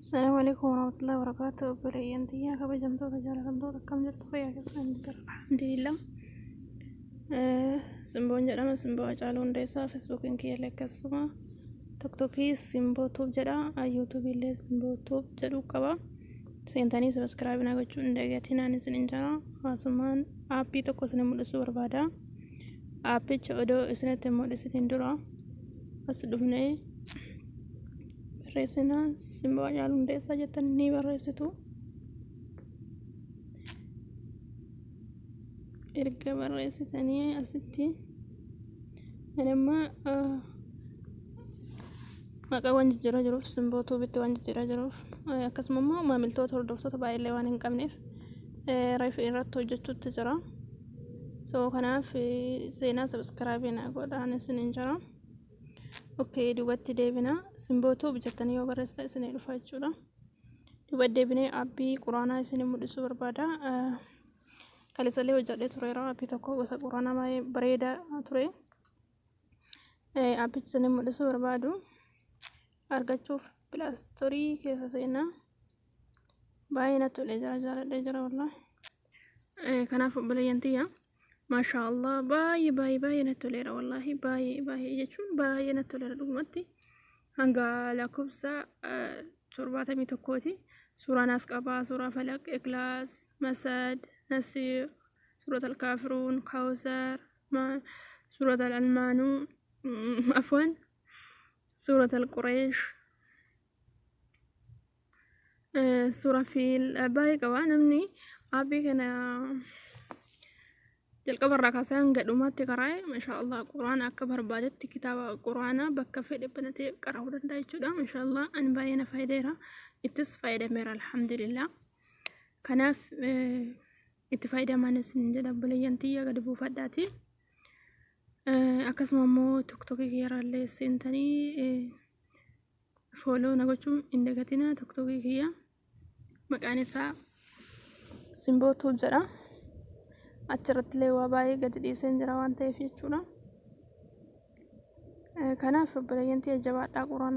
السلام عليكم ورحمة الله وبركاته. بليانتيا كبجمتو تجارة كم جرت خيا كسان الحمد لله. سمبون جرام سمبو أجالون ديسا فيسبوك إنكي لك السما توكي سمبو توب جرا يوتيوب اللي سمبو توب جرو كبا سينتاني سبسكرايب ناقو ndagatina nisin injara asuman api tokko sine mudhisu barbaada. Aapicha odoo isinitti mul'isitiin dura as dhufnee barreessinaa simboo Hacaaluu Hundeessaa jettanii ni barreessitu. Erga barreessitanii asitti amma maqaa waan jijjiiraa jiruuf simboo tuubitti waan jijjiiraa jiruuf akkasuma immoo maamiltoota hordoftoota baay'ee waan hin qabneef reefu irratti hojjechuutti jira. So kanaaf seenaa sabskraabii naa godhaan isin injara. Okay, duubatti deebina simboo tuub jettanii yoo barreessita isinii dhufa jechuudha. Duubatti deebinee aappii quraanaa isinii mul'isuu barbaada. Kaleessallee hojjedhee tureera aappii tokko gosa quraanaa baay'ee bareedaa ture. Aappichi isinii mul'isuu barbaadu argachuuf pilaastorii keessa seenaa. Baay'ee natti tolee jira, jaaladhee jira wallah. Kanaaf obboleeyyantiyaa maashaallah baay'ee natti toleera wallahi baay'ee jechuun baay'ee natti toleera dhugumatti hanga lakkoofsa 71ti. Suuraan as qabaa, suuraa falaq, iklaas, masad, nasiir, suurat al-kaafiruun, kawsar, suurat al-almaanuu, afwan, suurat al-qureesh, suuraa fiil baay'ee qabaa. Namni aappii kana jalqaba irraa kaasee hanga dhumaatti qara'e maashaallah quraana akka barbaadetti kitaaba quraanaa bakka fedhe banatee qara'uu danda'a jechuudha. Maashaallah ani baay'ee na fayyadeera, ittis fayyadameera alhamdulillah. Kanaaf itti fayyadamaa isin jedha obboleeyyantiyaa gadi buufadhaati. Akkasuma immoo tiktokii kiyyaraallee seentanii fooloo na gochuun hin dagatina. Tiktokii kiyya maqaan isaa simboo tuub jedha. Achirrattillee waa baay'ee gadi dhiiseen jira waan ta'eef jechuudha. Kanaaf obboleeyyantiyaa jabaadhaa quraana.